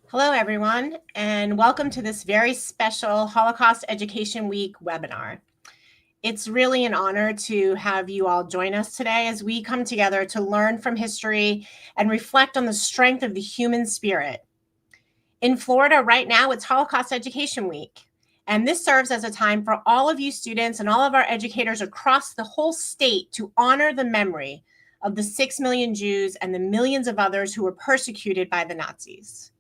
Hello, everyone, and welcome to this very special Holocaust Education Week webinar. It's really an honor to have you all join us today as we come together to learn from history and reflect on the strength of the human spirit. In Florida right now, it's Holocaust Education Week, and this serves as a time for all of you students and all of our educators across the whole state to honor the memory of the 6 million Jews and the millions of others who were persecuted by the Nazis.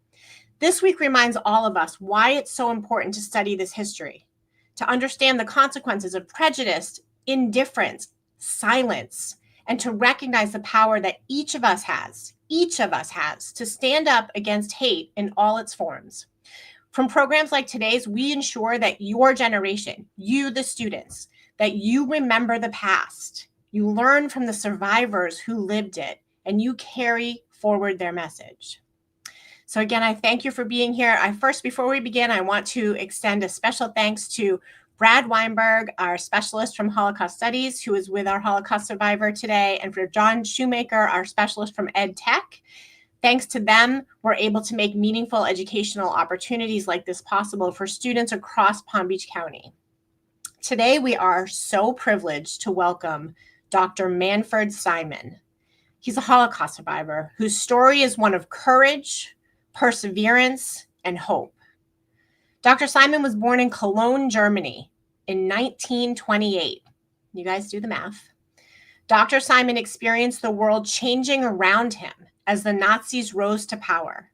This week reminds all of us why it's so important to study this history, to understand the consequences of prejudice, indifference, silence, and to recognize the power that each of us has to stand up against hate in all its forms. From programs like today's, we ensure that your generation, you, the students, that you remember the past, you learn from the survivors who lived it, and you carry forward their message. So again, I thank you for being here. Before we begin, I want to extend a special thanks to Brad Weinberg, our specialist from Holocaust Studies, who is with our Holocaust survivor today, and for John Shoemaker, our specialist from Ed Tech. Thanks to them, we're able to make meaningful educational opportunities like this possible for students across Palm Beach County. Today, we are so privileged to welcome Dr. Manfred Simon. He's a Holocaust survivor whose story is one of courage, perseverance, and hope. Dr. Simon was born in Cologne, Germany in 1928. You guys do the math. Dr. Simon experienced the world changing around him as the Nazis rose to power.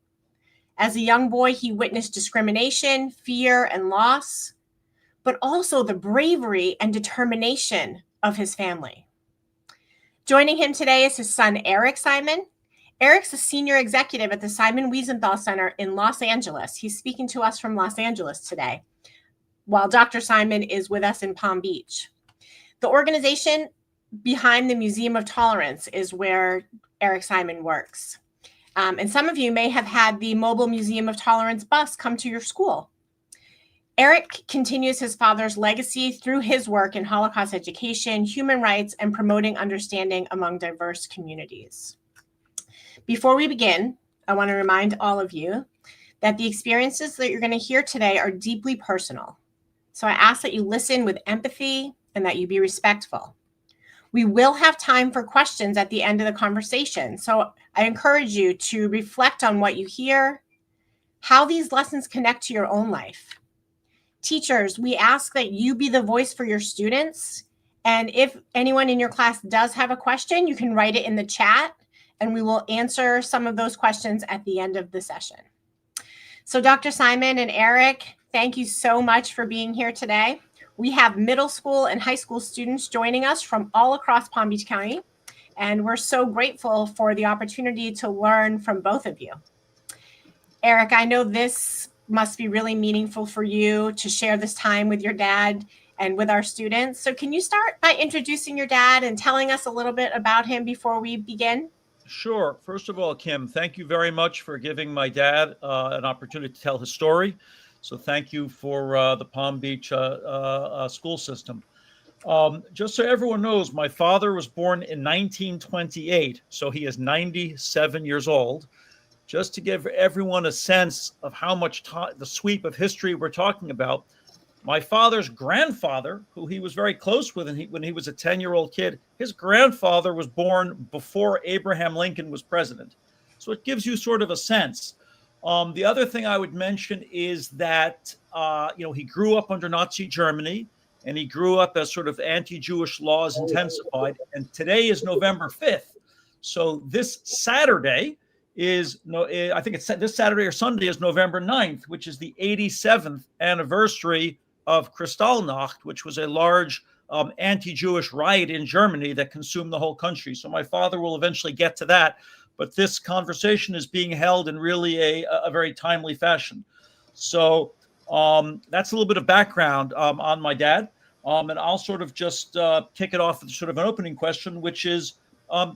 As a young boy, he witnessed discrimination, fear, and loss, but also the bravery and determination of his family. Joining him today is his son, Eric Simon. Eric's a senior executive at the Simon Wiesenthal Center in Los Angeles. He's speaking to us from Los Angeles today, while Dr. Simon is with us in Palm Beach. The organization behind the Museum of Tolerance is where Eric Simon works. And some of you may have had the Mobile Museum of Tolerance bus come to your school. Eric continues his father's legacy through his work in Holocaust education, human rights, and promoting understanding among diverse communities. Before we begin, I want to remind all of you that the experiences that you're going to hear today are deeply personal. So I ask that you listen with empathy and that you be respectful. We will have time for questions at the end of the conversation. So I encourage you to reflect on what you hear, how these lessons connect to your own life. Teachers, we ask that you be the voice for your students. And if anyone in your class does have a question, you can write it in the chat, and we will answer some of those questions at the end of the session. So Dr. Simon and Eric, thank you so much for being here today. We have middle school and high school students joining us from all across Palm Beach County, and we're so grateful for the opportunity to learn from both of you. Eric, I know this must be really meaningful for you to share this time with your dad and with our students. So can you start by introducing your dad and telling us a little bit about him before we begin? Sure. First of all, Kim, thank you very much for giving my dad an opportunity to tell his story. So thank you for the Palm Beach school system. Just so everyone knows, my father was born in 1928, so he is 97 years old. Just to give everyone a sense of how much the sweep of history we're talking about, my father's grandfather, who he was very close with when he was a 10-year-old kid, his grandfather was born before Abraham Lincoln was president. So it gives you sort of a sense. The other thing I would mention is that, he grew up under Nazi Germany, and he grew up as sort of anti-Jewish laws intensified. And today is November 5th. So this Saturday this Saturday or Sunday is November 9th, which is the 87th anniversary of Kristallnacht, which was a large anti-Jewish riot in Germany that consumed the whole country. So my father will eventually get to that, but this conversation is being held in really a very timely fashion. So that's a little bit of background on my dad. And I'll sort of just kick it off with sort of an opening question, which is,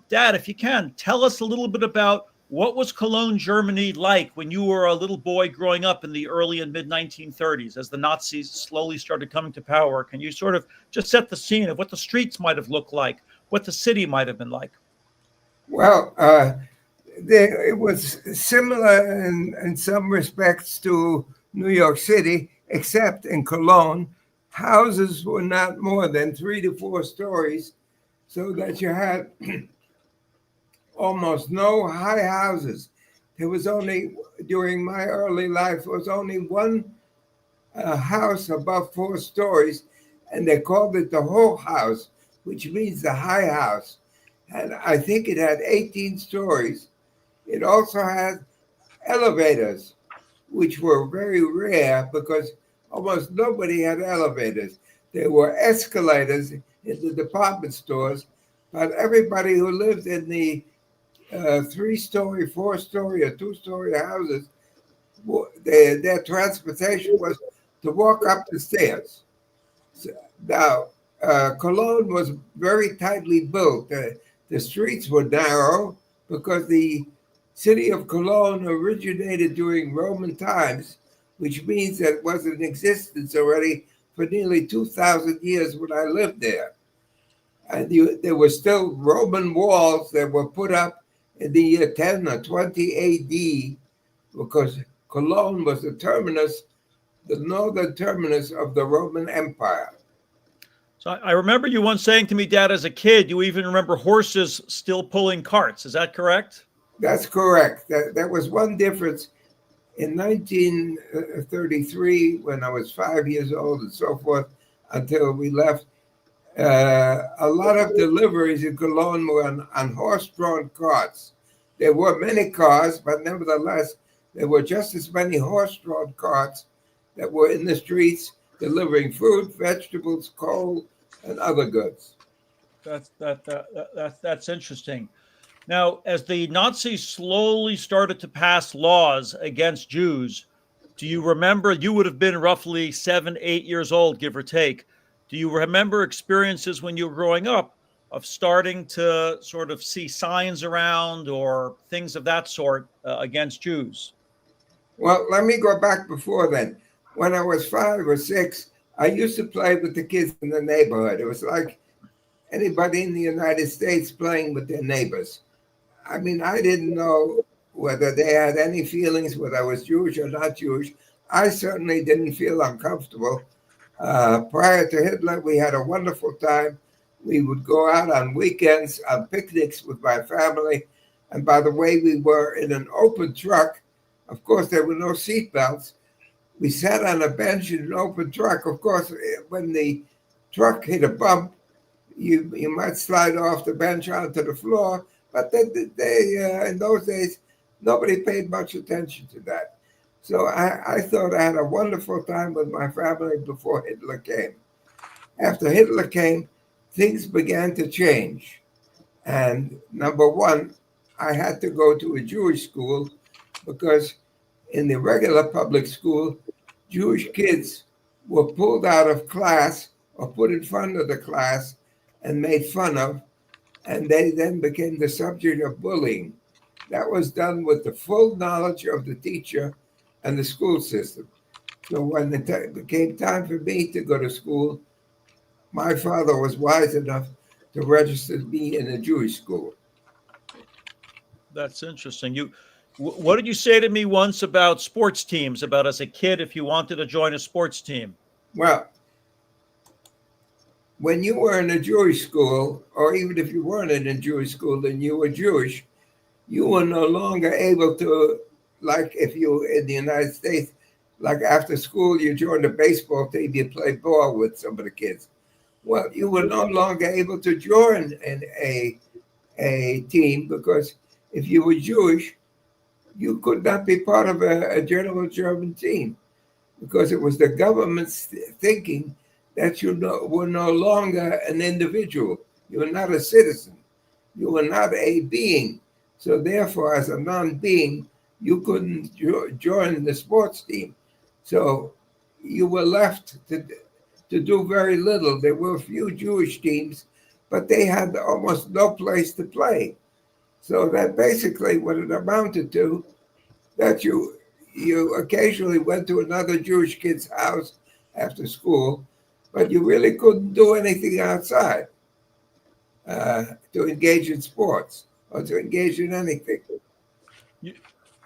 Dad, if you can, tell us a little bit about what was Cologne, Germany like when you were a little boy growing up in the early and mid-1930s as the Nazis slowly started coming to power? Can you sort of just set the scene of what the streets might have looked like, what the city might have been like? Well, It was similar in some respects to New York City, except in Cologne, houses were not more than 3 to 4 stories, so that you had almost no high houses. There was only, during my early life, there was only one house above 4 stories, and they called it the whole house, which means the high house. And I think it had 18 stories. It also had elevators, which were very rare because almost nobody had elevators. There were escalators in the department stores, but everybody who lived in the 3-story, 4-story, or 2-story houses, their transportation was to walk up the stairs. So, now, Cologne was very tightly built. The streets were narrow because the city of Cologne originated during Roman times, which means that it was in existence already for nearly 2,000 years when I lived there. And there were still Roman walls that were put up in the year 10 or 20 AD because Cologne was the northern terminus of the Roman Empire. So I remember you once saying to me, Dad, as a kid, you even remember horses still pulling carts. Is that correct? That's correct. That was one difference. In 1933, when I was 5 years old and so forth, until we left, a lot of deliveries in Cologne were on horse-drawn carts. There were many cars, but nevertheless, there were just as many horse-drawn carts that were in the streets delivering fruit, vegetables, coal, and other goods. That's interesting. Now, as the Nazis slowly started to pass laws against Jews, do you remember? You would have been roughly 7, 8 years old, give or take. Do you remember experiences when you were growing up of starting to sort of see signs around or things of that sort against Jews? Well, let me go back before then. When I was 5 or 6, I used to play with the kids in the neighborhood. It was like anybody in the United States playing with their neighbors. I mean, I didn't know whether they had any feelings, whether I was Jewish or not Jewish. I certainly didn't feel uncomfortable. Prior to Hitler, we had a wonderful time. We would go out on weekends on picnics with my family. And by the way, we were in an open truck. Of course, there were no seat belts. We sat on a bench in an open truck. Of course, when the truck hit a bump, you might slide off the bench onto the floor. But in those days, nobody paid much attention to that. So I thought I had a wonderful time with my family before Hitler came. After Hitler came, things began to change. And number one, I had to go to a Jewish school because in the regular public school, Jewish kids were pulled out of class or put in front of the class and made fun of, and they then became the subject of bullying. That was done with the full knowledge of the teacher and the school system. So when it became time for me to go to school, my father was wise enough to register me in a Jewish school. That's interesting. What did you say to me once about sports teams? About as a kid, if you wanted to join a sports team? Well, when you were in a Jewish school, or even if you weren't in a Jewish school and you were Jewish, you were no longer able to, like if you were in the United States, like after school, you joined a baseball team, you play ball with some of the kids. Well, you were no longer able to join in a team because if you were Jewish, you could not be part of a general German team because it was the government's thinking that were no longer an individual. You were not a citizen. You were not a being. So therefore, as a non-being, you couldn't join the sports team. So you were left to do very little. There were a few Jewish teams, but they had almost no place to play. So that basically what it amounted to, that you occasionally went to another Jewish kid's house after school, but you really couldn't do anything outside to engage in sports or to engage in anything.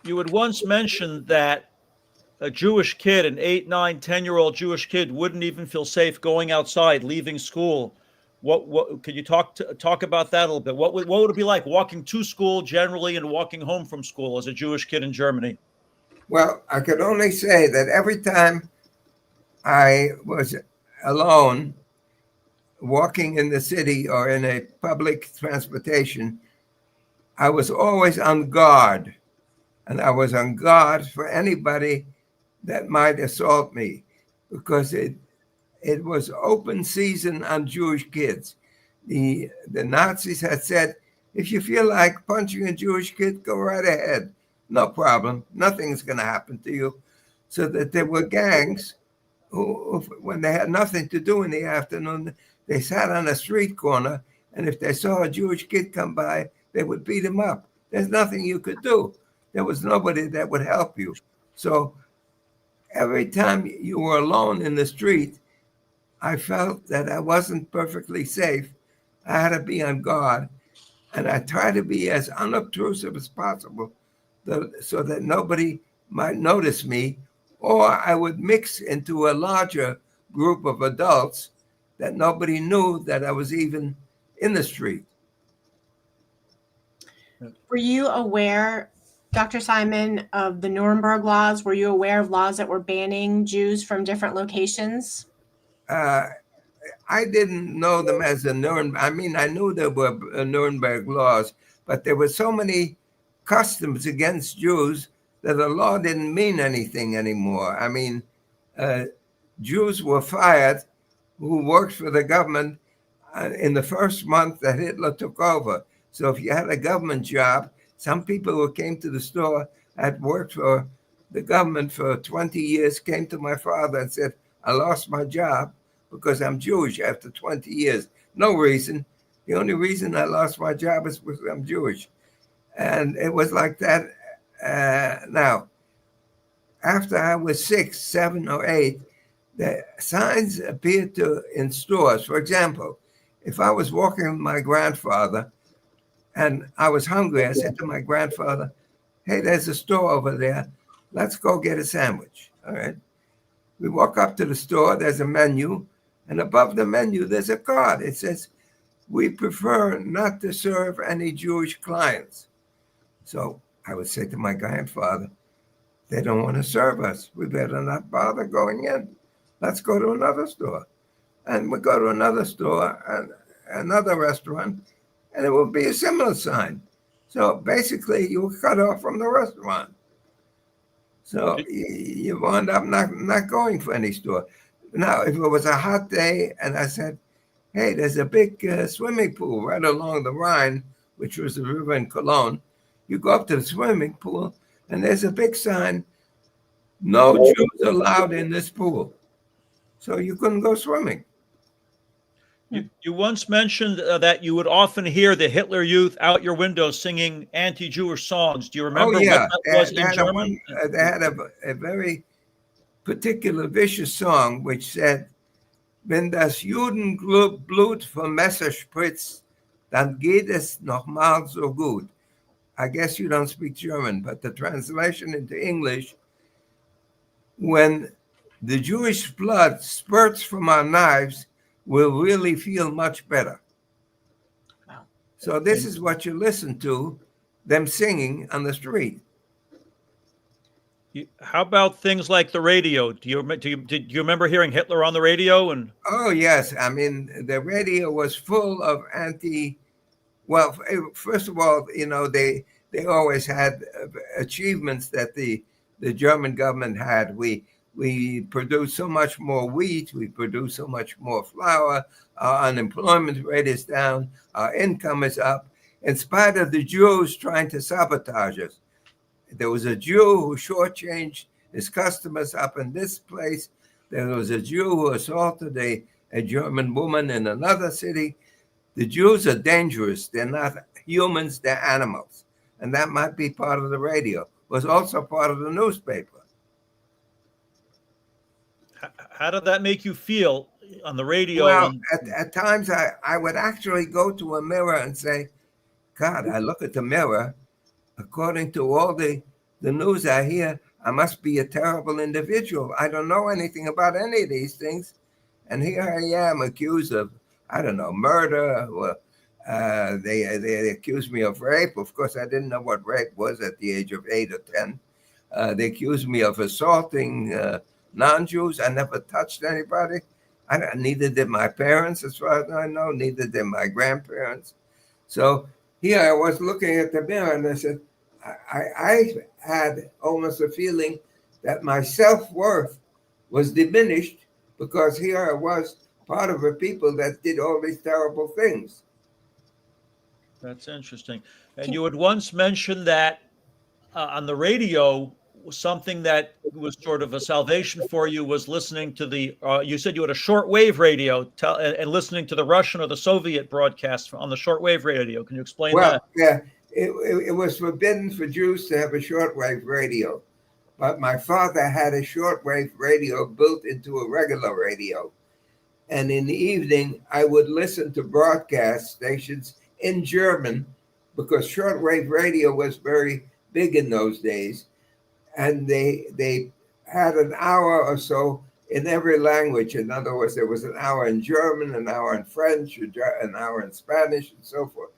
You had once mentioned that a Jewish kid, an 8, 9, 10-year-old Jewish kid, wouldn't even feel safe going outside, leaving school. What could you talk about that a little bit? What would it be like walking to school generally and walking home from school as a Jewish kid in Germany? Well, I could only say that every time I was alone walking in the city or in a public transportation, I was always on guard. And I was on guard for anybody that might assault me, because it was open season on Jewish kids. The Nazis had said, if you feel like punching a Jewish kid, go right ahead. No problem. Nothing's going to happen to you. So that there were gangs who, when they had nothing to do in the afternoon, they sat on a street corner, and if they saw a Jewish kid come by, they would beat him up. There's nothing you could do. There was nobody that would help you. So every time you were alone in the street, I felt that I wasn't perfectly safe. I had to be on guard, and I tried to be as unobtrusive as possible so that nobody might notice me, or I would mix into a larger group of adults that nobody knew that I was even in the street. Were you aware, Dr. Simon, of the Nuremberg laws? Were you aware of laws that were banning Jews from different locations? I didn't know them as the Nuremberg. I mean, I knew there were Nuremberg laws, but there were so many customs against Jews that the law didn't mean anything anymore. I mean, Jews were fired who worked for the government in the first month that Hitler took over. So if you had a government job, some people who came to the store had worked for the government for 20 years, came to my father and said, I lost my job because I'm Jewish after 20 years. No reason. The only reason I lost my job is because I'm Jewish. And it was like that. Now, after I was 6, 7, or 8, the signs appeared in stores. For example, if I was walking with my grandfather and I was hungry, I said to my grandfather, hey, there's a store over there. Let's go get a sandwich. All right. We walk up to the store. There's a menu. And above the menu, there's a card. It says, we prefer not to serve any Jewish clients. So I would say to my grandfather, they don't want to serve us. We better not bother going in. Let's go to another store. And we go to another store and another restaurant, and it will be a similar sign. So basically, you were cut off from the restaurant. So you wound up not going for any store. Now, if it was a hot day and I said, hey, there's a big swimming pool right along the Rhine, which was the river in Cologne, you go up to the swimming pool and there's a big sign, no Jews allowed in this pool. So you couldn't go swimming. You once mentioned that you would often hear the Hitler Youth out your window singing anti-Jewish songs. Do you remember what that was in German? They had a very particular vicious song which said, wenn das Judenblut vom Messer spritzt, dann geht es noch mal so gut. I guess you don't speak German, but the translation into English, when the Jewish blood spurts from our knives, we'll really feel much better. Wow. So this is what you listen to, them singing on the street. How about things like the radio? Do you remember hearing Hitler on the radio? And oh yes, I mean the radio was full of well, first of all, you know, they always had achievements that the German government had. We produce so much more wheat, we produce so much more flour, our unemployment rate is down, our income is up, in spite of the Jews trying to sabotage us. There was a Jew who shortchanged his customers up in this place. There was a Jew who assaulted a German woman in another city. The Jews are dangerous. They're not humans, they're animals. And that might be part of the radio. It was also part of the newspaper. how did that make you feel on the radio? Well, at times I would actually go to a mirror and say, God, I look at the mirror. according to all the news I hear, I must be a terrible individual. I don't know anything about any of these things. And here I am accused of, I don't know, murder. Or, they accused me of rape. Of course, I didn't know what rape was at the age of 8 or 10. They accused me of assaulting non-Jews. I never touched anybody. Neither did my parents, as far as I know. Neither did my grandparents. So here I was looking at the mirror, and I said, I had almost a feeling that my self-worth was diminished because here I was part of a people that did all these terrible things. That's interesting. And you had once mentioned that on the radio, something that was sort of a salvation for you was listening to the, you said you had a shortwave radio and listening to the Russian or the Soviet broadcast on the shortwave radio. Can you explain that? Yeah, it was forbidden for Jews to have a shortwave radio. But my father had a shortwave radio built into a regular radio. And in the evening, I would listen to broadcast stations in German because shortwave radio was very big in those days. And they had an hour or so in every language. In other words, there was an hour in German, an hour in French, an hour in Spanish, and so forth.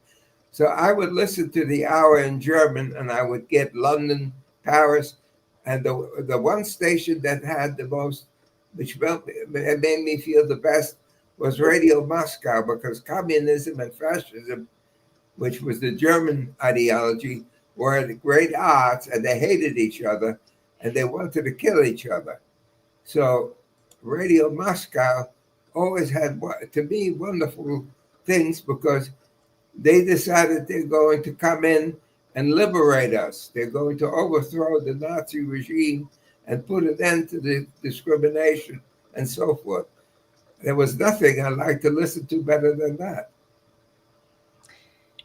So I would listen to the hour in German, and I would get London, Paris, and the one station that had the most, which made me feel the best, was Radio Moscow, because communism and fascism, which was the German ideology, were at great odds, and they hated each other, and they wanted to kill each other. So Radio Moscow always had, to me, wonderful things, because they decided they're going to come in and liberate us. They're going to overthrow the Nazi regime and put an end to the discrimination and so forth. There was nothing I liked to listen to better than that.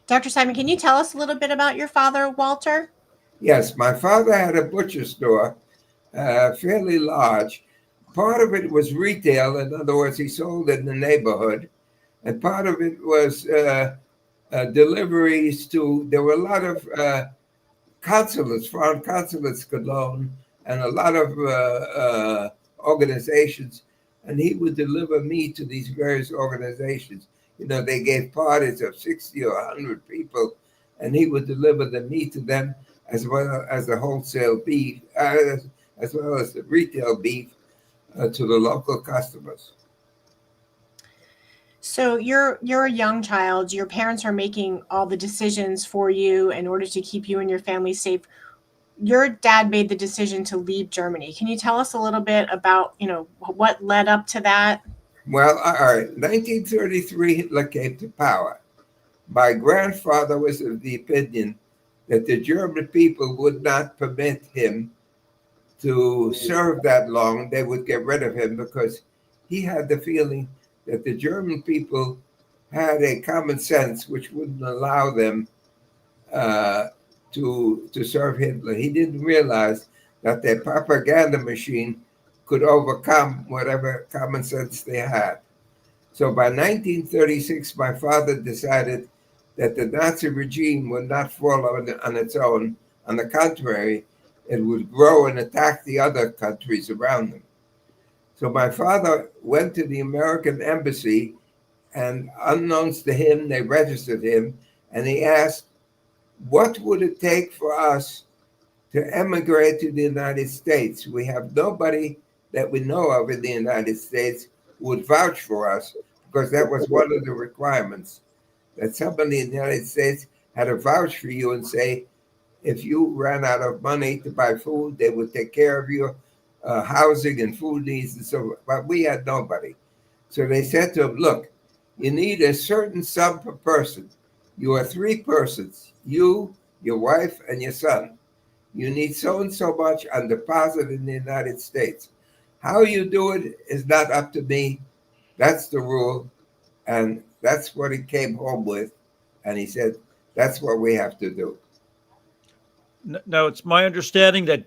Dr. Simon, can you tell us a little bit about your father, Walter? Yes, my father had a butcher store, fairly large. Part of it was retail. In other words, he sold in the neighborhood. And part of it was deliveries to, there were a lot of consulates, foreign consulates, Cologne, and a lot of organizations. And he would deliver meat to these various organizations. You know, they gave parties of 60 or 100 people, and he would deliver the meat to them, as well as the wholesale beef, as well as the retail beef to the local customers. So you're a young child. Your parents are making all the decisions for you in order to keep you and your family safe. Your dad made the decision to leave Germany. Can you tell us a little bit about, what led up to that? Well, all right. 1933, Hitler came to power. My grandfather was of the opinion that the German people would not permit him to serve that long. They would get rid of him because he had the feeling that the German people had a common sense which wouldn't allow them to serve Hitler. He didn't realize that their propaganda machine could overcome whatever common sense they had. So by 1936, my father decided that the Nazi regime would not fall on its own. On the contrary, it would grow and attack the other countries around them. So my father went to the American embassy, and unknowns to him, they registered him, and he asked, what would it take for us to emigrate to the United States? We have nobody that we know of in the United States who would vouch for us, because that was one of the requirements, that somebody in the United States had to vouch for you and say, if you ran out of money to buy food, they would take care of your housing and food needs and so forth. But we had nobody. So they said to him, look, you need a certain sum per person. You are 3 persons, you, your wife, and your son. You need so and so much on deposit in the United States. How you do it is not up to me. That's the rule. And that's what he came home with. And he said, that's what we have to do. Now, it's my understanding that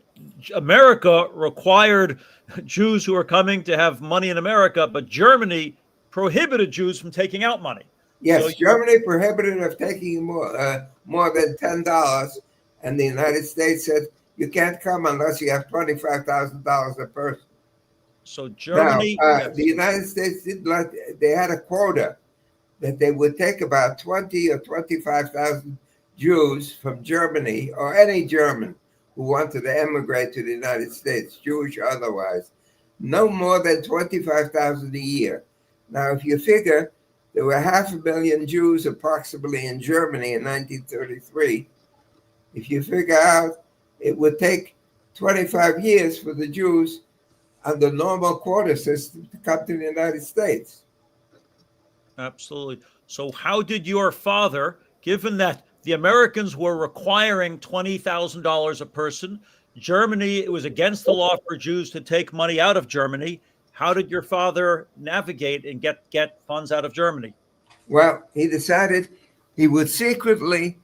America required Jews who are coming to have money in America, but Germany prohibited Jews from taking out money. Yes, so Germany prohibited of taking more than $10, And the United States said, you can't come unless you have $25,000 a person. So Now, Germany, the yes. United States they had a quota that they would take about 20 or 25,000 Jews from Germany, or any German who wanted to emigrate to the United States, Jewish or otherwise, no more than 25,000 a year. Now, if you figure there were 500,000 Jews approximately in Germany in 1933, if you figure out it would take 25 years for the Jews under normal quota system to come to the United States. Absolutely. So, how did your father, given that the Americans were requiring $20,000 a person, Germany, it was against the law for Jews to take money out of Germany. How did your father navigate and get funds out of Germany? Well, he decided he would secretly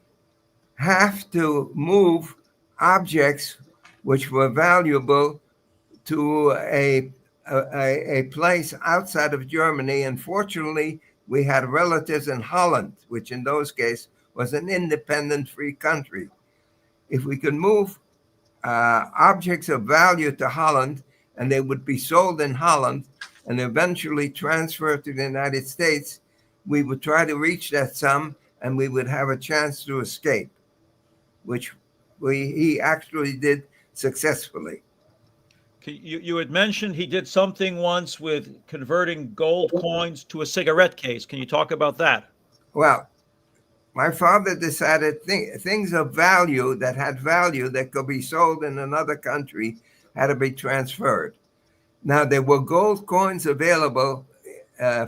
have to move objects which were valuable to a place outside of Germany. And fortunately, we had relatives in Holland, which in those cases was an independent free country. If we could move objects of value to Holland, and they would be sold in Holland and eventually transferred to the United States, we would try to reach that sum and we would have a chance to escape, which he actually did successfully. You had mentioned he did something once with converting gold coins to a cigarette case. Can you talk about that? Well, my father decided things of value that had value that could be sold in another country had to be transferred. Now, there were gold coins available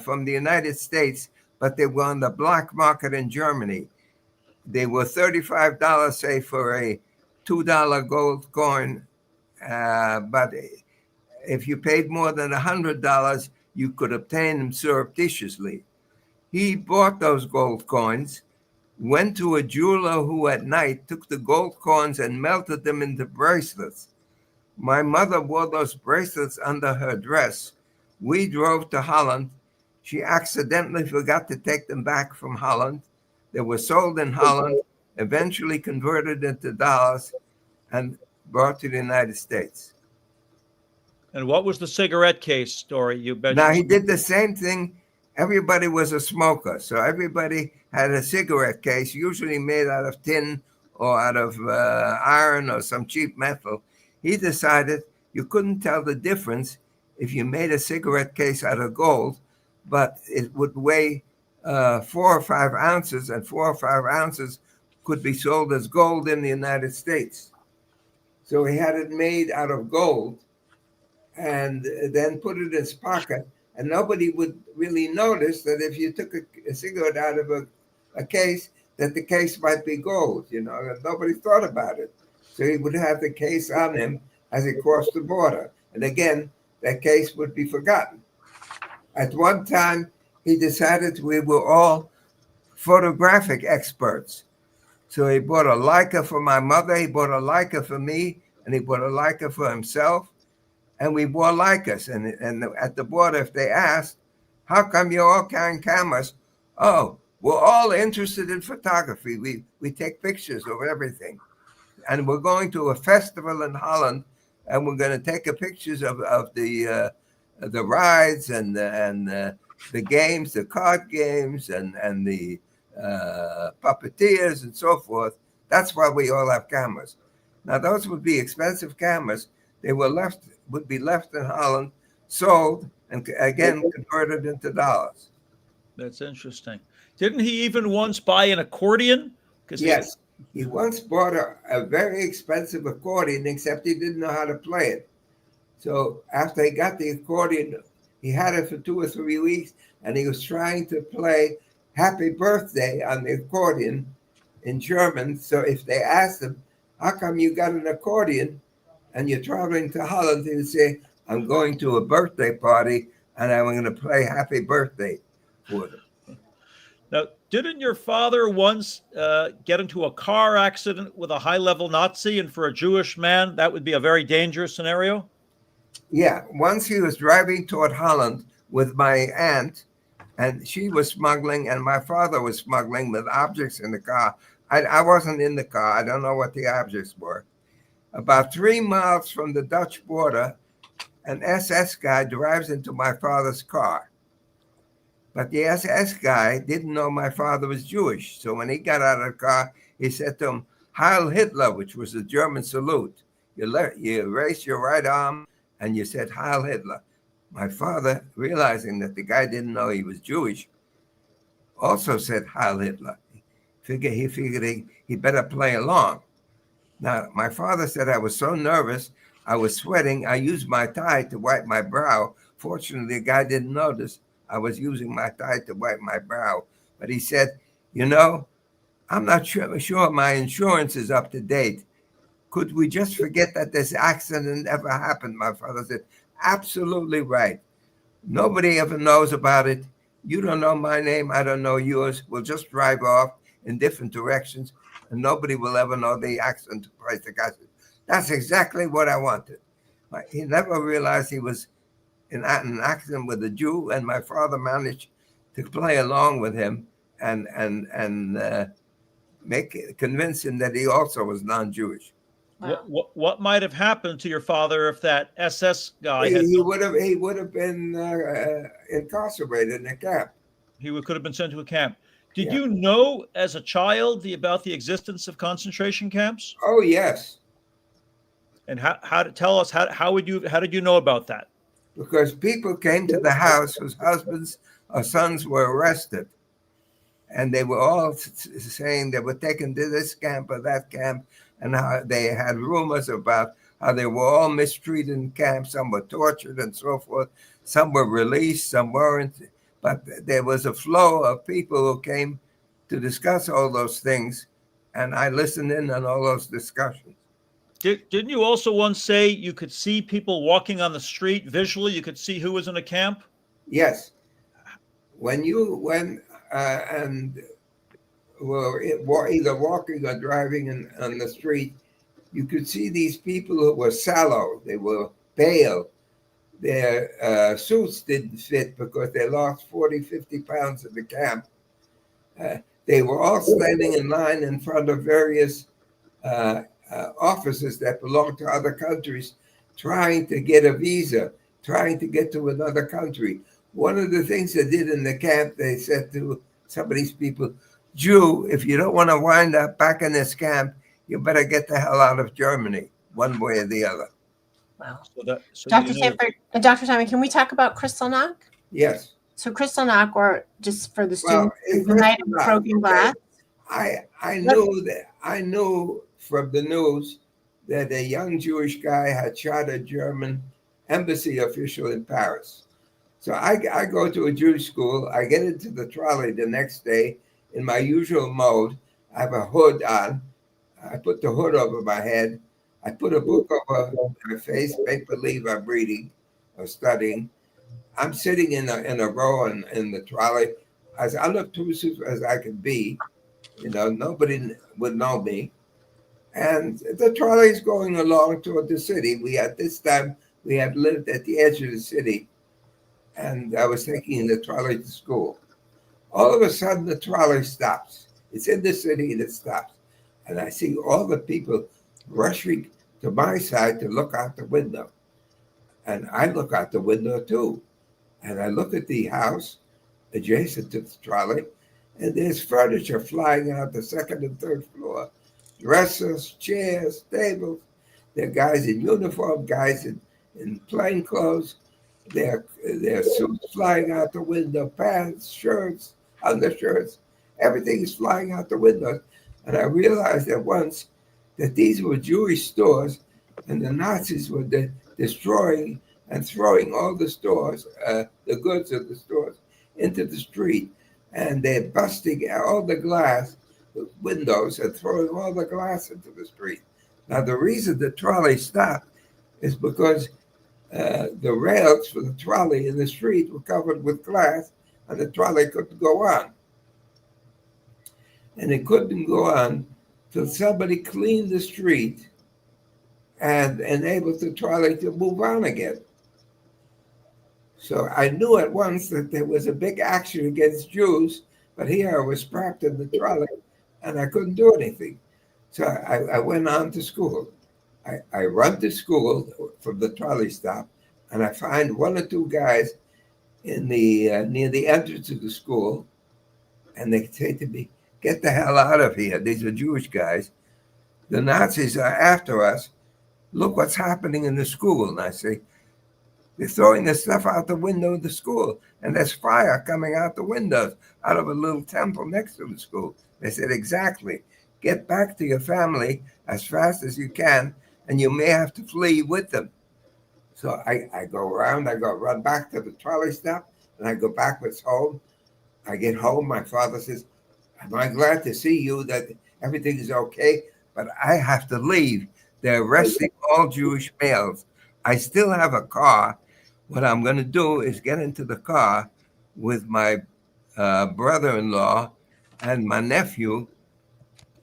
from the United States, but they were on the black market in Germany. They were $35, say, for a $2 gold coin. But if you paid more than $100, you could obtain them surreptitiously. He bought those gold coins, went to a jeweler who at night took the gold coins and melted them into bracelets. My mother wore those bracelets under her dress. We drove to Holland. She accidentally forgot to take them back from Holland. They were sold in Holland, eventually converted into dollars, and brought to the United States. And what was the cigarette case story you mentioned? Now, he did the same thing. Everybody was a smoker, so everybody had a cigarette case, usually made out of tin or out of iron or some cheap metal. He decided you couldn't tell the difference if you made a cigarette case out of gold, but it would weigh 4 or 5 ounces, and 4 or 5 ounces could be sold as gold in the United States. So he had it made out of gold and then put it in his pocket. And nobody would really notice that if you took a cigarette out of a case, that the case might be gold. Nobody thought about it. So he would have the case on him as he crossed the border. And again, that case would be forgotten. At one time, he decided we were all photographic experts. So he bought a Leica for my mother, he bought a Leica for me, and he bought a Leica for himself. And we wore Leicas. And at the border, if they asked, how come you're all carrying cameras? Oh, we're all interested in photography. We take pictures of everything. And we're going to a festival in Holland, and we're going to take pictures of the rides and the games, the card games, and the puppeteers and so forth. That's why we all have cameras. Now, those would be expensive cameras. They would be left in Holland, sold, and again converted into dollars. That's interesting. Didn't he even once buy an accordion? Yes, he once bought a very expensive accordion, except he didn't know how to play it. So after he got the accordion, he had it for 2 or 3 weeks, and he was trying to play Happy Birthday on the accordion in German. So if they asked him, how come you got an accordion and you're traveling to Holland, he would say, I'm going to a birthday party and I'm going to play Happy Birthday for them. Now, didn't your father once get into a car accident with a high-level Nazi? And for a Jewish man, that would be a very dangerous scenario? Yeah, once he was driving toward Holland with my aunt, and she was smuggling, and my father was smuggling with objects in the car, I wasn't in the car. I don't know what the objects were. About 3 miles from the Dutch border, an SS guy drives into my father's car. But the SS guy didn't know my father was Jewish. So when he got out of the car, he said to him, Heil Hitler, which was a German salute. You raised your right arm and you said Heil Hitler. My father, realizing that the guy didn't know he was Jewish, also said Heil Hitler. He figured he better play along. Now, my father said I was so nervous, I was sweating. I used my tie to wipe my brow. Fortunately, the guy didn't notice I was using my tie to wipe my brow. But he said, I'm not sure my insurance is up to date. Could we just forget that this accident ever happened? My father said, absolutely right. Nobody ever knows about it. You don't know my name. I don't know yours. We'll just drive off in different directions, and nobody will ever know the accident took place. The guy said, that's exactly what I wanted. He never realized he was in an accident with a Jew, and my father managed to play along with him and convince him that he also was non-Jewish. Wow. What might have happened to your father if that SS guy he would have been incarcerated in a camp. He could have been sent to a camp. Did you know as a child about the existence of concentration camps? Oh yes. And how did you know about that? Because people came to the house whose husbands or sons were arrested, and they were all saying they were taken to this camp or that camp, and how they had rumors about how they were all mistreated in camps. Some were tortured and so forth. Some were released, some weren't. But there was a flow of people who came to discuss all those things, and I listened in on all those discussions. Didn't you also once say you could see people walking on the street visually? You could see who was in a camp? Yes. When you went and were either walking or driving on the street, you could see these people who were sallow. They were pale. Their suits didn't fit because they lost 40, 50 pounds in the camp. They were all standing in line in front of various offices that belonged to other countries, trying to get a visa, trying to get to another country. One of the things they did in the camp, they said to some of these people, Jew, if you don't want to wind up back in this camp, you better get the hell out of Germany, one way or the other. Wow. So Dr. Sanford and Dr. Simon, can we talk about Kristallnacht? Yes. So Kristallnacht, or just for the students, is the night of broken glass. I knew from the news that a young Jewish guy had shot a German embassy official in Paris. So I go to a Jewish school. I get into the trolley the next day in my usual mode. I have a hood on. I put the hood over my head. I put a book over my face, make believe I'm reading or studying. I'm sitting in a row in the trolley, as unobtrusive as I can be. Nobody would know me. And the trolley is going along toward the city. We had lived at the edge of the city, and I was taking the trolley to school. All of a sudden, the trolley stops. It's in the city, and it stops. And I see all the people rushing to my side to look out the window. And I look out the window, too. And I look at the house adjacent to the trolley, and there's furniture flying out the second and third floor. Dressers, chairs, tables. There are guys in uniform, guys in plain clothes. There are suits flying out the window, pants, shirts, undershirts. Everything is flying out the window. And I realized at once that these were Jewish stores, and the Nazis were destroying and throwing all the stores, the goods of the stores, into the street. And they're busting all the glass windows and throwing all the glass into the street. Now, the reason the trolley stopped is because the rails for the trolley in the street were covered with glass, and the trolley couldn't go on. And it couldn't go on till somebody cleaned the street and enabled the trolley to move on again. So I knew at once that there was a big action against Jews, but here I was trapped in the trolley and I couldn't do anything. So I went on to school. I run to school from the trolley stop, and I find one or two guys in the near the entrance of the school, and they say to me, "Get the hell out of here! These are Jewish guys. The Nazis are after us. Look what's happening in the school." And I say, "They're throwing the stuff out the window of the school, and there's fire coming out the windows out of a little temple next to the school." They said, "Exactly. Get back to your family as fast as you can, and you may have to flee with them." So I go around, run back to the trolley stop, and I go backwards home. I get home, my father says, "Am I glad to see you that everything is okay, but I have to leave. They're arresting all Jewish males. I still have a car. What I'm going to do is get into the car with my brother-in-law and my nephew,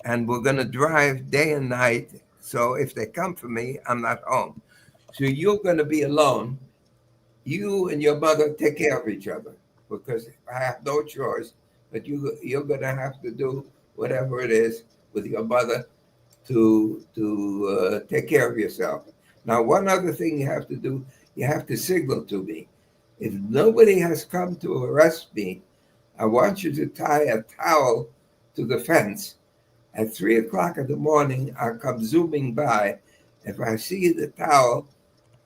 and we're going to drive day and night. So if they come for me, I'm not home. So you're going to be alone. You and your mother take care of each other, because I have no choice. But you're going to have to do whatever it is with your mother to take care of yourself." Now, one other thing you have to do, you have to signal to me. If nobody has come to arrest me, I want you to tie a towel to the fence. At 3 o'clock in the morning, I'll come zooming by. If I see the towel,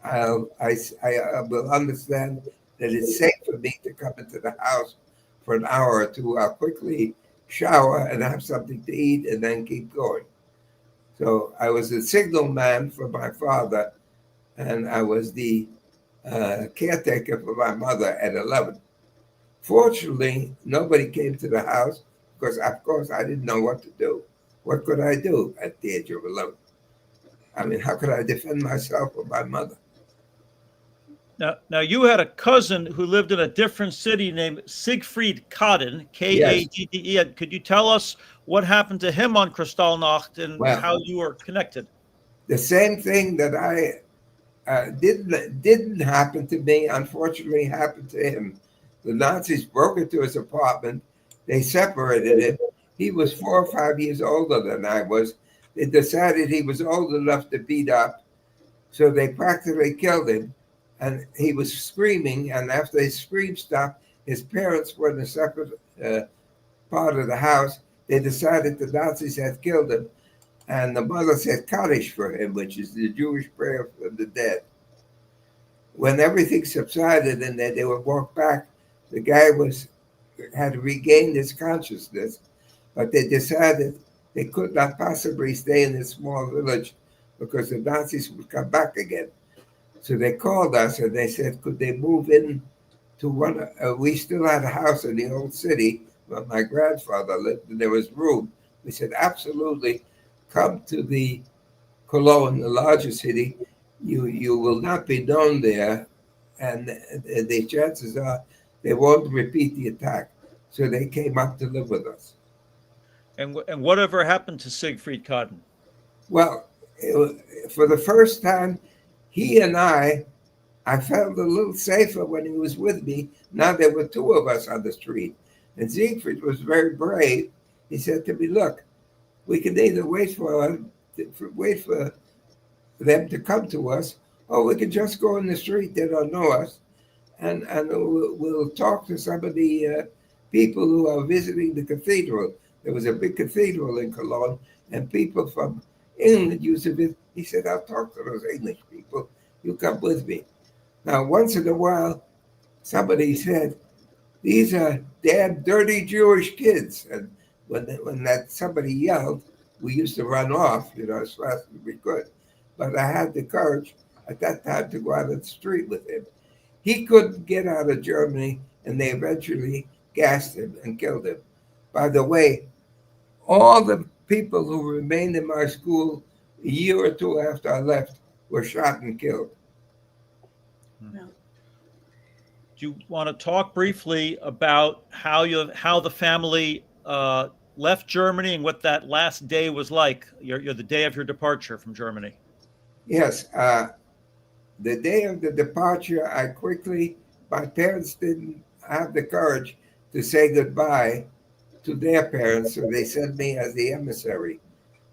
I will understand that it's safe for me to come into the house for an hour or two. I'll quickly shower and have something to eat and then keep going. So I was a signal man for my father, and I was the caretaker for my mother at 11. Fortunately, nobody came to the house because, of course, I didn't know what to do. What could I do at the age of 11? I mean, how could I defend myself or my mother? Now, you had a cousin who lived in a different city named Siegfried Kaden, Yes. Kagde. Could you tell us what happened to him on Kristallnacht and Well, how you were connected? the same thing that I didn't happen to me, unfortunately, happened to him. The Nazis broke into his apartment. They separated him. He was 4 or 5 years older than I was. They decided he was old enough to beat up, so they practically killed him. And he was screaming, and after his scream stopped, his parents were in a separate part of the house. They decided the Nazis had killed him, and the mother said Kaddish for him, which is the Jewish prayer for the dead. When everything subsided and they would walk back, the guy had regained his consciousness, but they decided they could not possibly stay in this small village because the Nazis would come back again. So they called us and they said, could they move in to one? We still had a house in the old city where my grandfather lived, and there was room. We said, absolutely, come to the Cologne, the larger city. You will not be known there, and the chances are they won't repeat the attack. So they came up to live with us. And whatever happened to Siegfried Kaden? Well, for the first time, he and I felt a little safer when he was with me. Now there were two of us on the street. And Siegfried was very brave. He said to me, look, we can either wait for them to come to us, or we can just go in the street, they don't know us, and we'll talk to some of the people who are visiting the cathedral. There was a big cathedral in Cologne, and people from England used to visit. He said, I'll talk to those English people. You come with me. Now, once in a while, somebody said, these are damn dirty Jewish kids. And when that somebody yelled, we used to run off, as fast as we could. But I had the courage at that time to go out on the street with him. He couldn't get out of Germany, and they eventually gassed him and killed him. By the way, all the people who remained in my school a year or two after I left were shot and killed. No. Do you want to talk briefly about how the family left Germany and what that last day was like? The day of your departure from Germany. Yes, the day of the departure, my parents didn't have the courage to say goodbye to their parents, so they sent me as the emissary.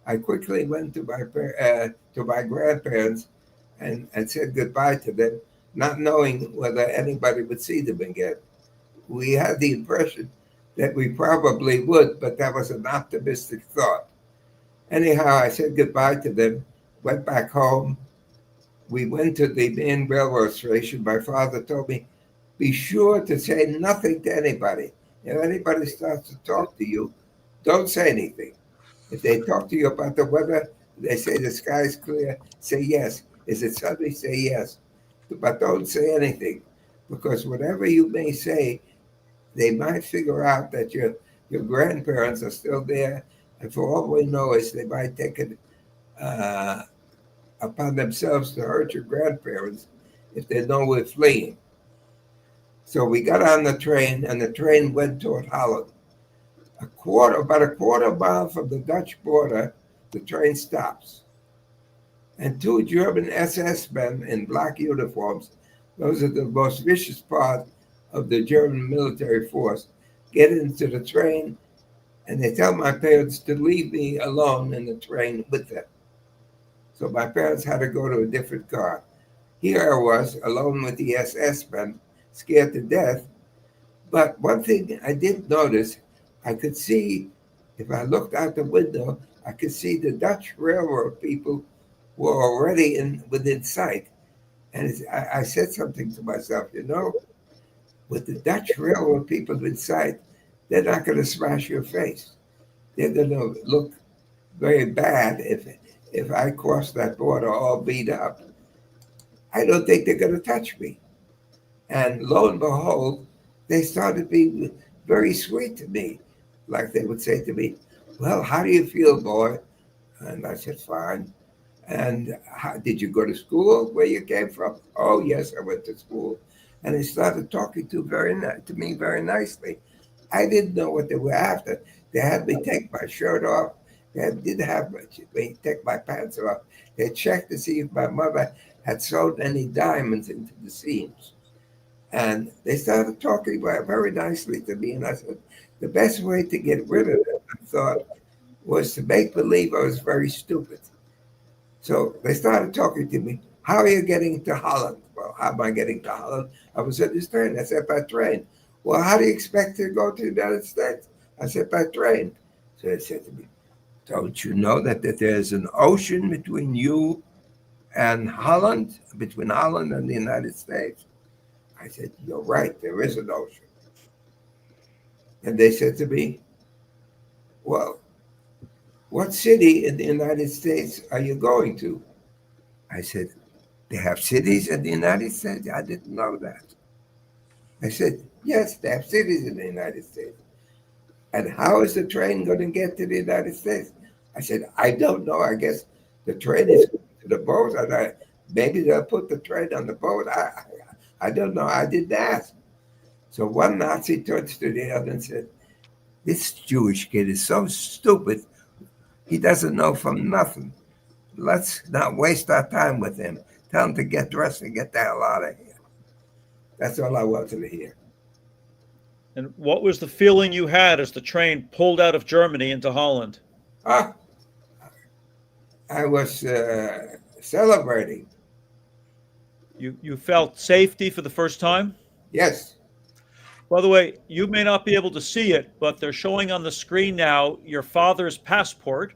I quickly went to my grandparents and said goodbye to them, not knowing whether anybody would see them again. We had the impression that we probably would, but that was an optimistic thought. Anyhow, I said goodbye to them, went back home. We went to the main railroad station. My father told me, be sure to say nothing to anybody. If anybody starts to talk to you, don't say anything. If they talk to you about the weather, they say the sky's clear, say yes. Is it sunny? Say yes. But don't say anything, because whatever you may say, they might figure out that your grandparents are still there, and for all we know is they might take it upon themselves to hurt your grandparents if they know we're fleeing. So we got on the train, and the train went toward Holland. About a quarter mile from the Dutch border, the train stops. And two German SS men in black uniforms, those are the most vicious part of the German military force, get into the train, and they tell my parents to leave me alone in the train with them. So my parents had to go to a different car. Here I was, alone with the SS men, scared to death. But one thing I did notice, I could see, if I looked out the window, I could see the Dutch railroad people were already within sight. And I said something to myself, with the Dutch railroad people in sight, they're not going to smash your face. They're going to look very bad if I cross that border all beat up. I don't think they're going to touch me. And lo and behold, they started being very sweet to me. Like they would say to me, well, how do you feel, boy? And I said, fine. And did you go to school where you came from? Oh, yes, I went to school. And they started talking to me very nicely. I didn't know what they were after. They had me take my shirt off. They didn't have me take my pants off. They checked to see if my mother had sewed any diamonds into the seams. And they started talking very nicely to me. And I said, the best way to get rid of them, I thought, was to make believe I was very stupid. So they started talking to me. How are you getting to Holland? Well, how am I getting to Holland? I was at this train. I said, by train. Well, how do you expect to go to the United States? I said, by train. So they said to me, don't you know that there's an ocean between you and Holland, between Holland and the United States? I said, you're right, there is an ocean. And they said to me, well, what city in the United States are you going to? I said, they have cities in the United States? I didn't know that. I said, yes, they have cities in the United States. And how is the train going to get to the United States? I said, I don't know. I guess the train is going to the boat. And maybe they'll put the train on the boat. I don't know. I didn't ask. So one Nazi turns to the other and said, this Jewish kid is so stupid. He doesn't know from nothing. Let's not waste our time with him. Tell him to get dressed and get the hell out of here. That's all I wanted to hear. And what was the feeling you had as the train pulled out of Germany into Holland? I was celebrating. You felt safety for the first time? Yes. By the way, you may not be able to see it, but they're showing on the screen now your father's passport,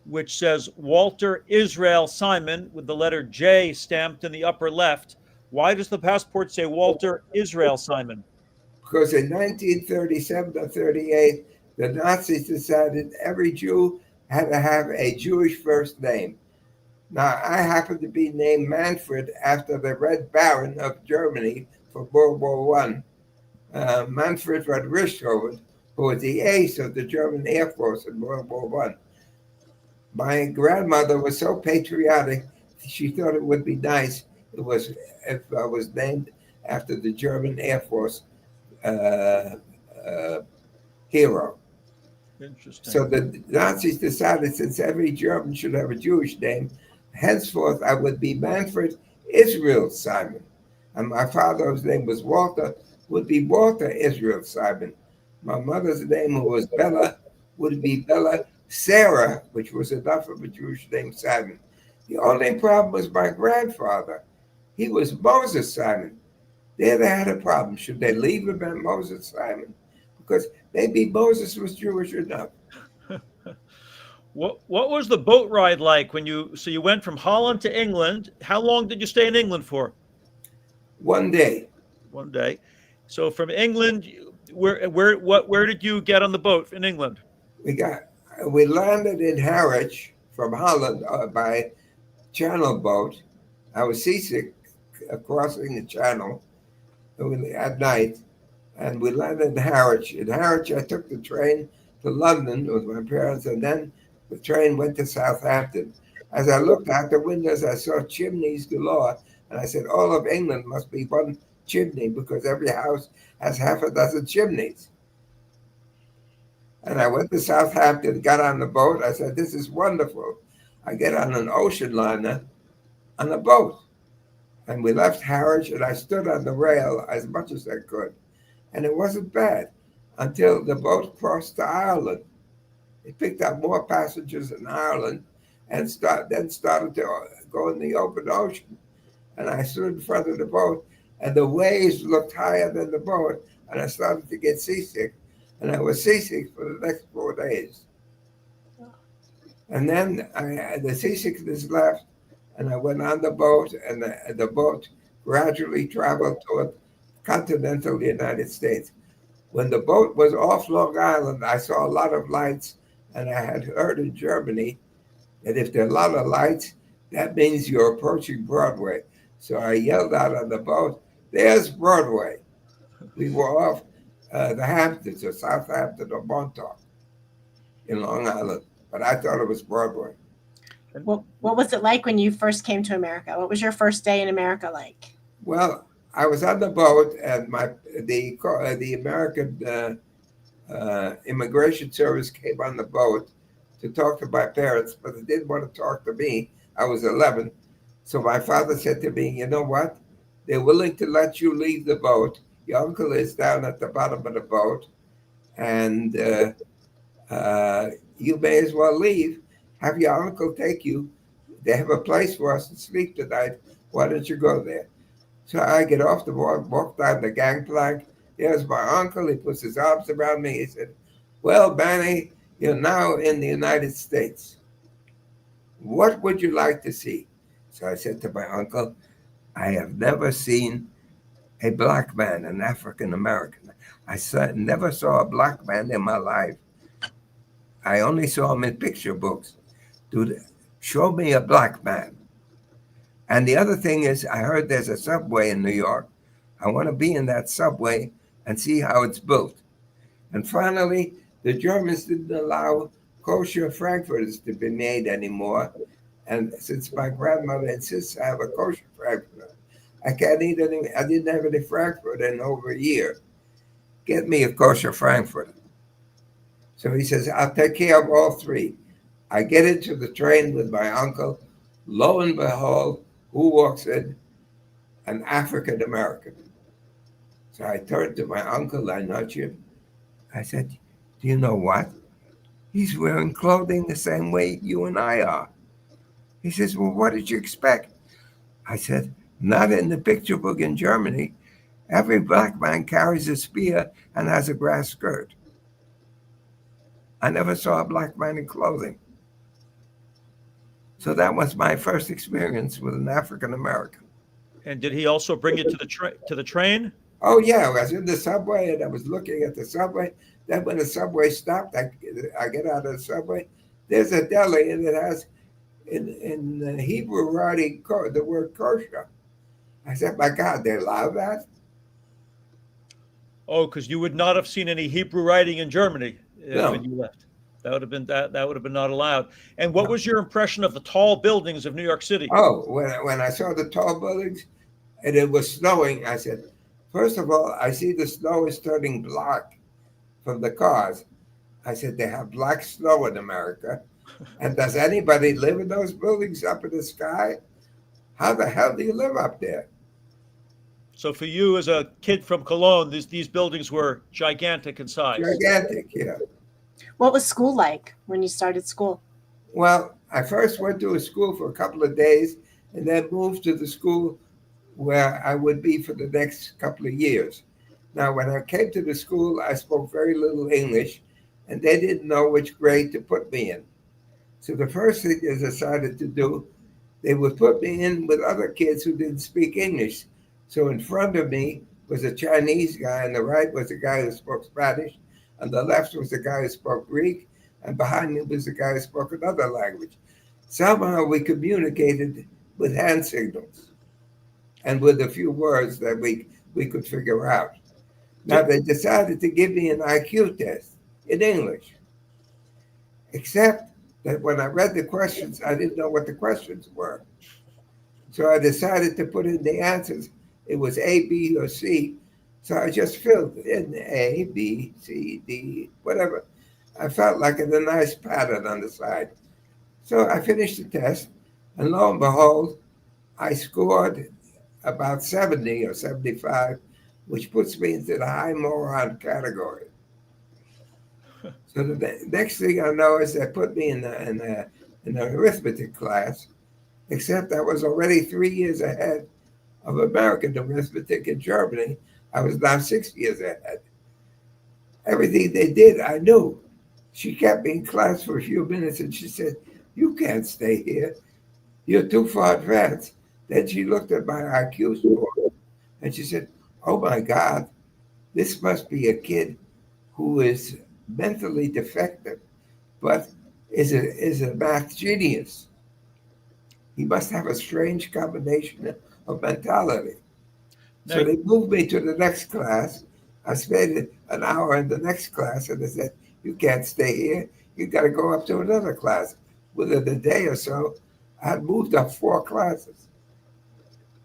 which says Walter Israel Simon with the letter J stamped in the upper left. Why does the passport say Walter Israel Simon? Because in 1937 or 38, the Nazis decided every Jew had to have a Jewish first name. Now, I happen to be named Manfred after the Red Baron of Germany for World War I. Manfred von Richthofen, who was the ace of the German Air Force in World War I. My grandmother was so patriotic, she thought it would be nice if I was named after the German Air Force hero. Interesting. So the Nazis decided, since every German should have a Jewish name, henceforth I would be Manfred Israel Simon. And my father, whose name was Walter, would be Walter Israel Simon. My mother's name was Bella, would be Bella Sarah, which was enough of a Jewish name, Simon. The only problem was my grandfather. He was Moses Simon. There they had a problem. Should they leave him at Moses Simon? Because maybe Moses was Jewish enough. What was the boat ride like when you went from Holland to England? How long did you stay in England for? One day, One day. So from England, where did you get on the boat in England? we got we landed in Harwich from Holland by channel boat. I was seasick crossing the channel at night, and we landed in Harwich. In Harwich, I took the train to London with my parents, and then the train went to Southampton. As I looked out the windows, I saw chimneys galore, and I said, all of England must be one chimney because every house has half a dozen chimneys. And I went to Southampton, got on the boat. I said, this is wonderful. I get on an ocean liner on a boat. And we left Harwich, and I stood on the rail as much as I could. And it wasn't bad until the boat crossed to Ireland. It picked up more passengers in Ireland and then started to go in the open ocean. And I stood in front of the boat, and the waves looked higher than the boat, and I started to get seasick. And I was seasick for the next 4 days. And then the seasickness left, and I went on the boat, and the boat gradually traveled toward continental United States. When the boat was off Long Island, I saw a lot of lights, and I had heard in Germany that if there are a lot of lights, that means you're approaching Broadway. So I yelled out on the boat, there's Broadway. We were off the Hamptons or Southampton or Montauk in Long Island, but I thought it was Broadway. What was it like when you first came to America? What was your first day in America like? Well, I was on the boat, and the American Immigration Service came on the boat to talk to my parents, but they didn't want to talk to me. I was 11. So my father said to me, you know what? They're willing to let you leave the boat. Your uncle is down at the bottom of the boat, and you may as well leave. Have your uncle take you. They have a place for us to sleep tonight. Why don't you go there? So I get off the boat, walk down the gangplank. There's my uncle. He puts his arms around me. He said, well, Benny, you're now in the United States. What would you like to see? So I said to my uncle, I have never seen a black man, an African American. Never saw a black man in my life. I only saw him in picture books. Dude, show me a black man. And the other thing is, I heard there's a subway in New York. I want to be in that subway and see how it's built. And finally, the Germans didn't allow kosher frankfurters to be made anymore. And since my grandmother insists I have a kosher frankfurter, I can't eat any. I didn't have any frankfurter in over a year. Get me a kosher frankfurter. So he says, I'll take care of all three. I get into the train with my uncle. Lo and behold, who walks in? An African American. So I turned to my uncle, I nudged him. I said, do you know what? He's wearing clothing the same way you and I are. He says, well, what did you expect? I said, not in the picture book in Germany. Every black man carries a spear and has a grass skirt. I never saw a black man in clothing. So that was my first experience with an African American. And did he also bring you to the train? Oh, yeah. I was in the subway, and I was looking at the subway. Then when the subway stopped, I get out of the subway. There's a deli, and it has in Hebrew writing the word kosher. I said, my God, they allow that? Oh, because you would not have seen any Hebrew writing in Germany when you left. That would have been that would have been not allowed. And what was your impression of the tall buildings of New York City? Oh, when I saw the tall buildings and it was snowing, I said, first of all, I see the snow is turning black from the cars. I said, they have black snow in America. And does anybody live in those buildings up in the sky? How the hell do you live up there? So for you as a kid from Cologne, these buildings were gigantic in size. Gigantic, yeah. What was school like when you started school? Well, I first went to a school for a couple of days and then moved to the school where I would be for the next couple of years. Now, when I came to the school, I spoke very little English, and they didn't know which grade to put me in. So the first thing they decided to do, they would put me in with other kids who didn't speak English. So in front of me was a Chinese guy, and the right was a guy who spoke Spanish, and the left was a guy who spoke Greek, and behind me was a guy who spoke another language. Somehow we communicated with hand signals and with a few words that we could figure out. Now they decided to give me an IQ test in English, except that when I read the questions, I didn't know what the questions were. So I decided to put in the answers. It was A, B, or C. So I just filled in A, B, C, D, whatever. I felt like a nice pattern on the side. So I finished the test, and lo and behold, I scored about 70 or 75, which puts me into the high moron category. So the next thing I know is they put me in an arithmetic class, except I was already 3 years ahead of American arithmetic in Germany. I was now 6 years ahead. Everything they did, I knew. She kept me in class for a few minutes and she said, "You can't stay here. You're too far advanced." Then she looked at my IQ score and she said, "Oh my God, this must be a kid who is mentally defective, but is a math genius. He must have a strange combination of mentality." Now, So they moved me to the next class. I spent an hour in the next class and they said, "You can't stay here. You got to go up to another class." Within a day or so, I had moved up 4 classes.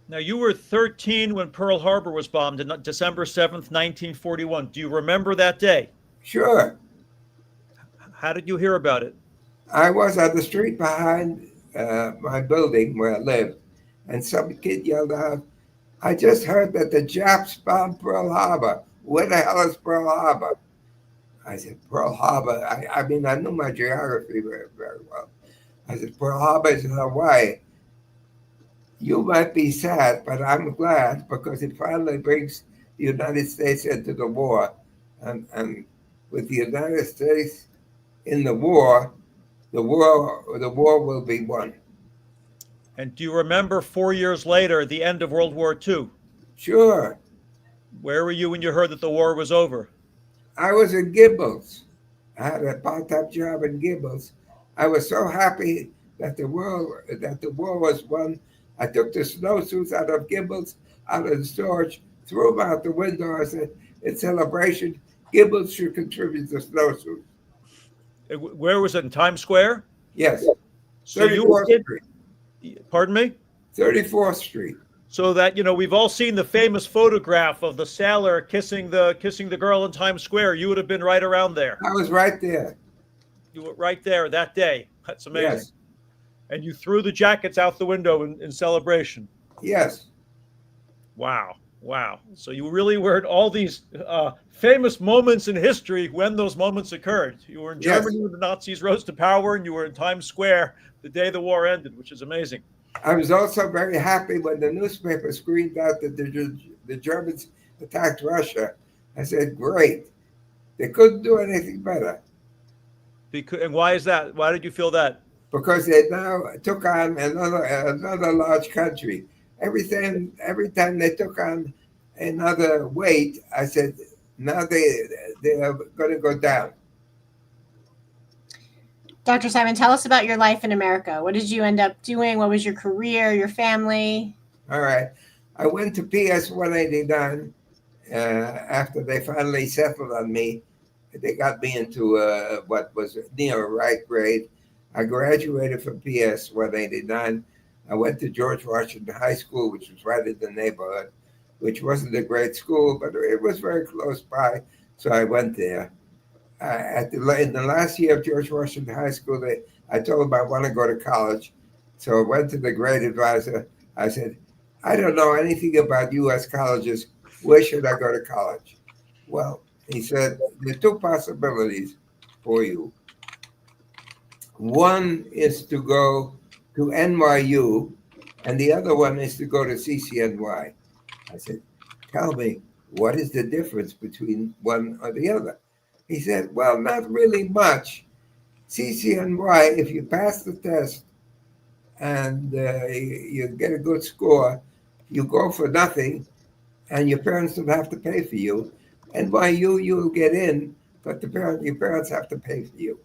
now you were 13 when Pearl Harbor was bombed on December 7th, 1941. Do you remember that day? Sure. How did you hear about it? I was on the street behind my building where I lived, and some kid yelled out, "I just heard that the Japs bombed Pearl Harbor. Where the hell is Pearl Harbor?" I said, "Pearl Harbor." I mean, I knew my geography very, very well. I said, "Pearl Harbor is in Hawaii." "You might be sad, but I'm glad because it finally brings the United States into the war. And with the United States in the war will be won." And do you remember 4 years later, the end of World War II? Sure. Where were you when you heard that the war was over? I was in Gibbons. I had a part-time job in Gibbons. I was so happy that the war was won. I took the snowsuits out of Gibbons, out of the storage, threw them out the window. I said, "In celebration, Gibbons should contribute the snowsuits." Where was it, in Times Square? Yes. So you 34th did, Street. pardon me? 34th Street. So that, we've all seen the famous photograph of the sailor kissing the girl in Times Square. You would have been right around there. I was right there. You were right there that day. That's amazing. Yes. And you threw the jackets out the window in celebration. Yes. Wow. So you really were at all these famous moments in history when those moments occurred. You were in Germany Yes. when the Nazis rose to power, and you were in Times Square the day the war ended, which is amazing. I was also very happy when the newspaper screamed out that the Germans attacked Russia. I said, "Great. They couldn't do anything better." And why is that? Why did you feel that? Because they now took on another large country. Every time they took on another weight, I said, now they are going to go down. Dr. Simon, tell us about your life in America. What did you end up doing? What was your career, your family? All right. I went to PS 189 after they finally settled on me. They got me into what was near a right grade. I graduated from PS 189. I went to George Washington High School, which was right in the neighborhood, which wasn't a great school, but it was very close by. So I went there. In the last year of George Washington High School, I told them I want to go to college. So I went to the grade advisor. I said, I don't know anything about U.S. colleges. Where should I go to college? Well, he said, there are two possibilities for you. One is to go to NYU, and the other one is to go to CCNY. I said, tell me, what is the difference between one or the other? He said, well, not really much. CCNY, if you pass the test and you get a good score, you go for nothing, and your parents don't have to pay for you. NYU, you'll get in, but your parents have to pay for you.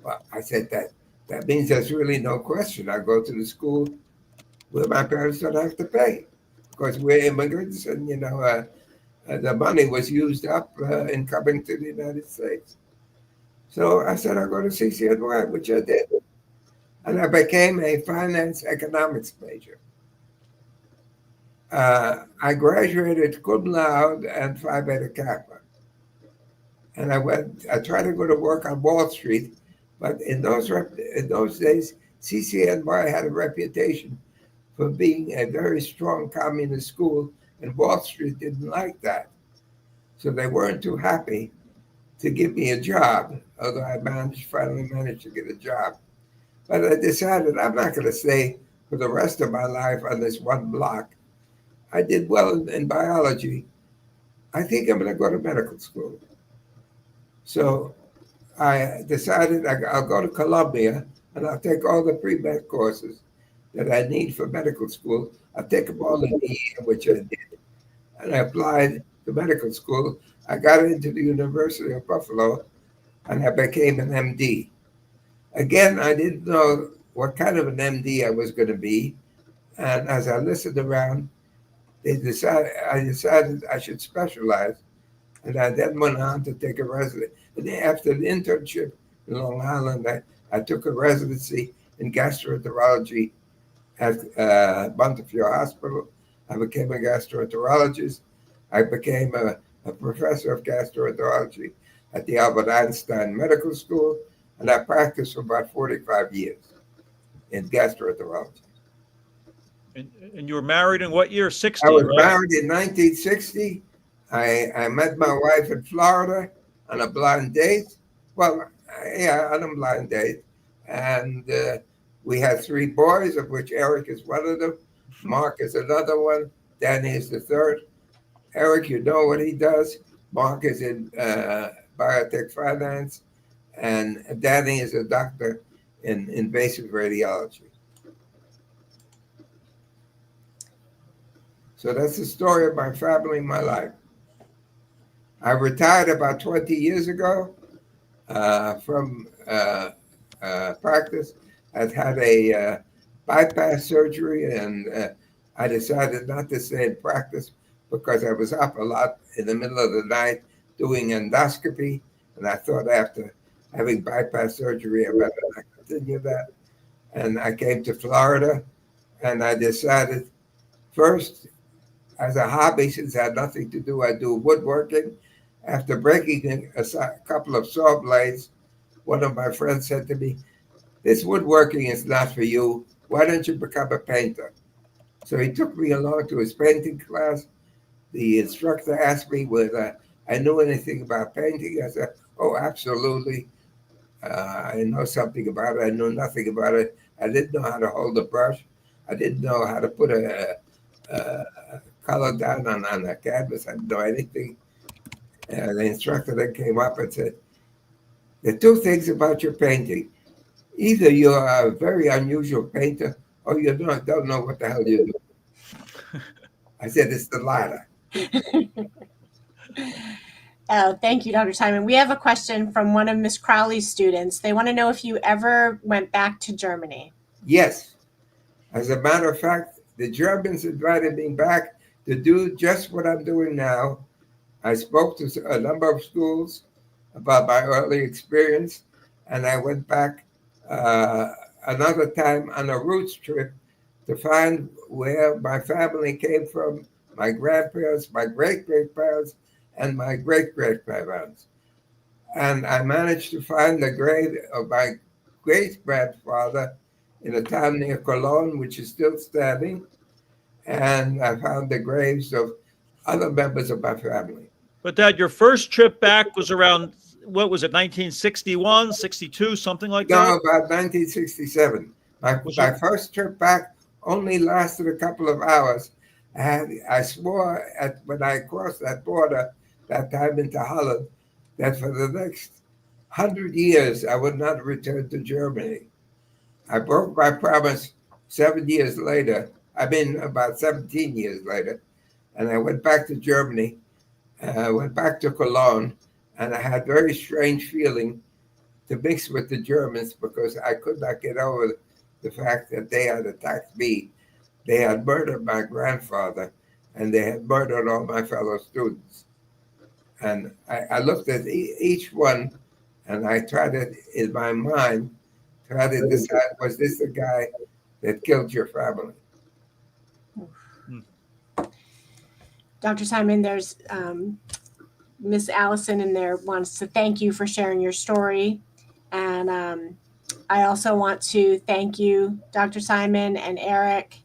Well, I said that means there's really no question. I go to the school where my parents don't have to pay, because we're immigrants, and the money was used up in coming to the United States. So I said I'll go to CCNY, which I did, and I became a finance economics major. I graduated cum laude and Phi Beta Kappa, and I tried to go to work on Wall Street, but in those days, CCNY had a reputation for being a very strong communist school, and Wall Street didn't like that. So they weren't too happy to give me a job, although I finally managed to get a job. But I decided I'm not going to stay for the rest of my life on this one block. I did well in biology. I think I'm going to go to medical school. So I decided I'll go to Columbia, and I'll take all the pre-med courses that I need for medical school. I'll take them all in a year, which I did. And I applied to medical school. I got into the University of Buffalo, and I became an MD. Again, I didn't know what kind of an MD I was going to be. And as I listened around, I decided I should specialize. And I then went on to take a residency. And after the internship in Long Island, I took a residency in gastroenterology at Montefiore Hospital. I became a gastroenterologist. I became a professor of gastroenterology at the Albert Einstein Medical School, and I practiced for about 45 years in gastroenterology. And you were married in what year? 60, I was right? married in 1960. I met my wife in Florida on a blind date. Well, yeah, on a blind date. And we had 3 boys, of which Eric is one of them. Mark is another one. Danny is the third. Eric, you know what he does. Mark is in biotech finance. And Danny is a doctor in invasive radiology. So that's the story of my family and my life. I retired about 20 years ago from practice. I'd had a bypass surgery, and I decided not to stay in practice because I was up a lot in the middle of the night doing endoscopy, and I thought after having bypass surgery, I better not continue that. And I came to Florida, and I decided first, as a hobby, since I had nothing to do, I do woodworking. After breaking a couple of saw blades, one of my friends said to me, this woodworking is not for you. Why don't you become a painter? So he took me along to his painting class. The instructor asked me whether I knew anything about painting. I said, oh, absolutely. I know something about it. I knew nothing about it. I didn't know how to hold a brush. I didn't know how to put a color down on a canvas. I didn't know anything. The instructor then came up and said, there are 2 things about your painting. Either you're a very unusual painter, or you don't know what the hell you do. I said, it's the latter. Oh, thank you, Dr. Simon. We have a question from one of Miss Crowley's students. They want to know if you ever went back to Germany. Yes. As a matter of fact, the Germans invited me back to do just what I'm doing now. I spoke to a number of schools about my early experience, and I went back another time on a roots trip to find where my family came from, my grandparents, my great-grandparents, and my great-great-grandparents. And I managed to find the grave of my great-grandfather in a town near Cologne, which is still standing. and I found the graves of other members of my family. But Dad, your first trip back was around, what was it, 1961, 62, something like No, that? about 1967. Was My it? first trip back only lasted a couple of hours. I swore when I crossed that border that time into Holland that for the next 100 years I would not return to Germany. I broke my promise 7 years later. I mean, about 17 years later. And I went back to Germany. I went back to Cologne, and I had very strange feeling to mix with the Germans because I could not get over the fact that they had attacked me. They had murdered my grandfather, and they had murdered all my fellow students. And I looked at each one, and I tried to, in my mind, try to decide, was this the guy that killed your family? Dr. Simon, there's Miss Allison in there wants to thank you for sharing your story. And I also want to thank you, Dr. Simon and Eric.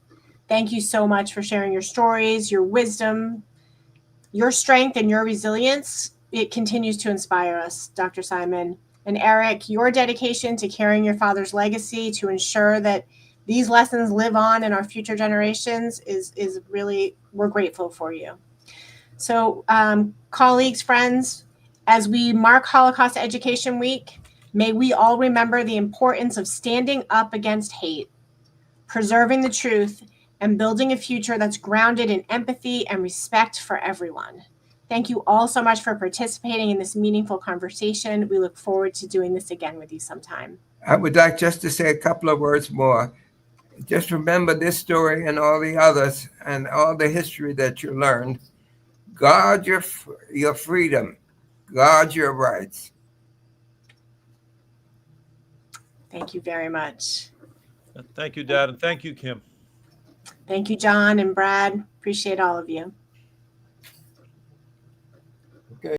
Thank you so much for sharing your stories, your wisdom, your strength, and your resilience. It continues to inspire us, Dr. Simon. And Eric, your dedication to carrying your father's legacy to ensure that these lessons live on in our future generations is really, we're grateful for you. So, colleagues, friends, as we mark Holocaust Education Week, may we all remember the importance of standing up against hate, preserving the truth, and building a future that's grounded in empathy and respect for everyone. Thank you all so much for participating in this meaningful conversation. We look forward to doing this again with you sometime. I would like just to say a couple of words more. Just remember this story and all the others and all the history that you learned. Guard your freedom. Guard your rights. Thank you very much. Thank you, Dad, and thank you, Kim. Thank you, John and Brad. Appreciate all of you.